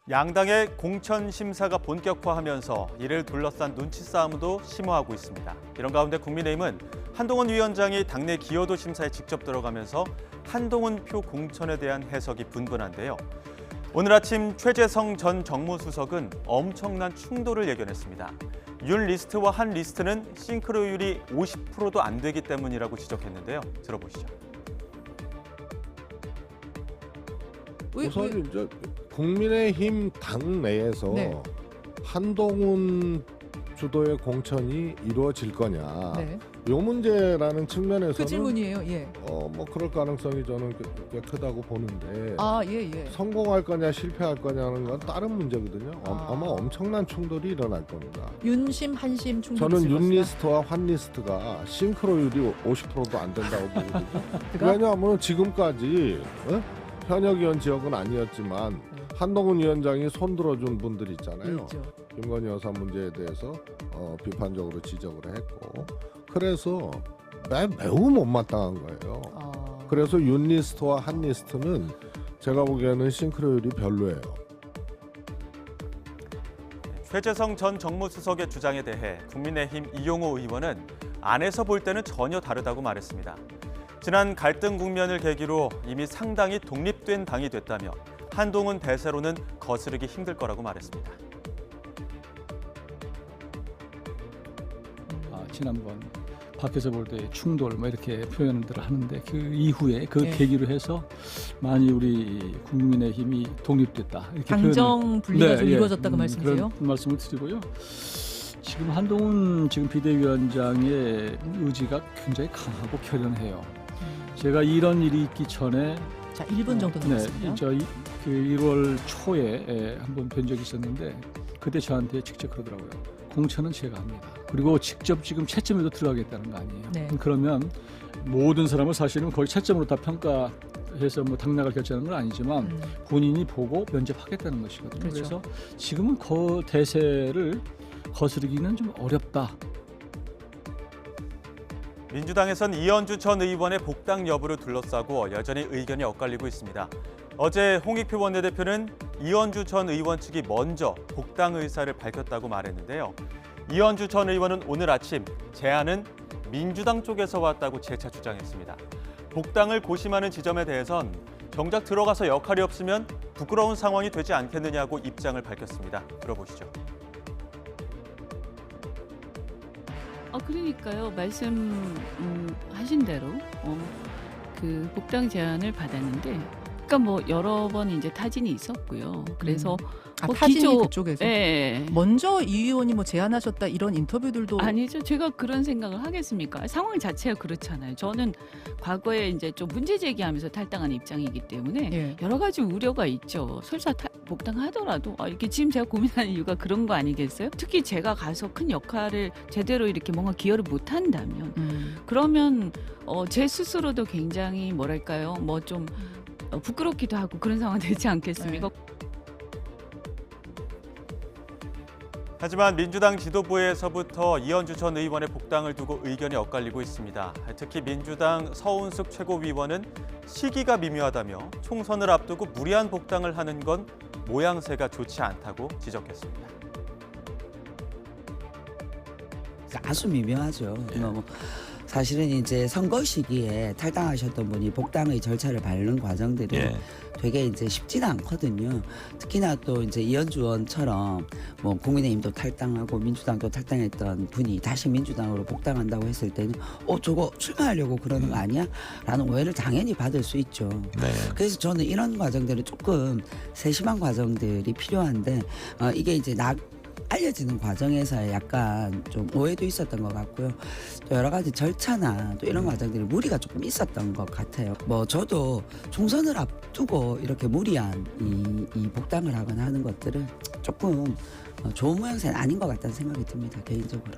양당의 공천 심사가 본격화하면서 이를 둘러싼 눈치 싸움도 심화하고 있습니다. 이런 가운데 국민의힘은 한동훈 위원장이 당내 기여도 심사에 직접 들어가면서 한동훈 표 공천에 대한 해석이 분분한데요. 오늘 아침 최재성 전 정무수석은 엄청난 충돌을 예견했습니다. 윤 리스트와 한 리스트는 싱크로율이 50%도 안 되기 때문이라고 지적했는데요. 들어보시죠. 우선 이제 국민의힘 당 내에서 네. 한동훈 주도의 공천이 이루어질 거냐, 네. 이 문제라는 측면에서는 그 질문이에요. 예. 뭐 그럴 가능성이 저는 꽤 크다고 보는데, 예. 성공할 거냐 실패할 거냐는 건 다른 문제거든요. 아마 엄청난 충돌이 일어날 겁니다. 윤심 한심 충돌. 저는 윤 리스트와 환 리스트가 싱크로율이 50%도 안 된다고 보거든요. 그러니까? 왜냐하면 지금까지 현역 의원 지역은 아니었지만 한동훈 위원장이 손들어준 분들 있잖아요. 있죠. 김건희 여사 문제에 대해서 비판적으로 지적을 했고, 그래서 매우 못마땅한 거예요. 그래서 윤 리스트와 한 리스트는 제가 보기에는 싱크로율이 별로예요. 최재성 전 정무수석의 주장에 대해 국민의힘 이용호 의원은 안에서 볼 때는 전혀 다르다고 말했습니다. 지난 갈등 국면을 계기로 이미 상당히 독립된 당이 됐다며 한동훈 대세로는 거스르기 힘들 거라고 말했습니다. 지난번 밖에서 볼 때 충돌 뭐 이렇게 표현들을 하는데 그 이후에 그 계기로 해서 많이 우리 국민의힘이 독립됐다 이렇게 당정 분리가 좀 이루어졌다고 말씀이세요? 그런 말씀을 드리고요. 지금 한동훈 지금 비대위원장의 의지가 굉장히 강하고 결연해요. 제가 이런 일이 있기 전에 자, 1분 정도 남았습니다. 저희 그 1월 초에 한번 뵌 적이 있었는데 그때 저한테 직접 그러더라고요. 공천은 제가 합니다. 그리고 직접 지금 채점에도 들어가겠다는 거 아니에요. 네. 그러면 모든 사람을 사실은 거의 채점으로 다 평가해서 뭐 당락을 결정하는 건 아니지만 본인이 보고 면접하겠다는 것이거든요. 그렇죠. 그래서 지금은 그 대세를 거스르기는 좀 어렵다. 민주당에선 이현주 전 의원의 복당 여부를 둘러싸고 여전히 의견이 엇갈리고 있습니다. 어제 홍익표 원내대표는 이현주 전 의원 측이 먼저 복당 의사를 밝혔다고 말했는데요. 이현주 전 의원은 오늘 아침 제안은 민주당 쪽에서 왔다고 재차 주장했습니다. 복당을 고심하는 지점에 대해선 정작 들어가서 역할이 없으면 부끄러운 상황이 되지 않겠느냐고 입장을 밝혔습니다. 들어보시죠. 그러니까요. 말씀하신 대로 그 복당 제안을 받았는데, 그러니까 뭐 여러 번 이제 타진이 있었고요. 그래서 타진이 그쪽에서 네. 먼저 이 의원이 뭐 제안하셨다 이런 인터뷰들도 아니죠. 제가 그런 생각을 하겠습니까? 상황 자체가 그렇잖아요. 저는 과거에 이제 좀 문제 제기하면서 탈당한 입장이기 때문에 여러 가지 우려가 있죠. 설사 복당하더라도 이렇게 지금 제가 고민하는 이유가 그런 거 아니겠어요? 특히 제가 가서 큰 역할을 제대로 이렇게 뭔가 기여를 못한다면 그러면 제 스스로도 굉장히 뭐랄까요? 뭐 좀 부끄럽기도 하고 그런 상황 되지 않겠습니까? 하지만 민주당 지도부에서부터 이현주 전 의원의 복당을 두고 의견이 엇갈리고 있습니다. 특히 민주당 서운숙 최고위원은 시기가 미묘하다며 총선을 앞두고 무리한 복당을 하는 건 모양새가 좋지 않다고 지적했습니다. 아주 미묘하죠. 사실은 이제 선거 시기에 탈당하셨던 분이 복당의 절차를 밟는 과정들이 되게 이제 쉽지는 않거든요. 특히나 또 이제 이현주 의원처럼 뭐 국민의힘도 탈당하고 민주당도 탈당했던 분이 다시 민주당으로 복당한다고 했을 때는 저거 출마하려고 그러는 거 아니야? 라는 오해를 당연히 받을 수 있죠. 그래서 저는 이런 과정들은 조금 세심한 과정들이 필요한데 이게 이제 알려지는 과정에서 약간 좀 오해도 있었던 것 같고요. 또 여러 가지 절차나 또 이런 과정들이 무리가 조금 있었던 것 같아요. 뭐 저도 총선을 앞두고 이렇게 무리한 이 복당을 하거나 하는 것들은 조금 좋은 모양새는 아닌 것 같다는 생각이 듭니다. 개인적으로.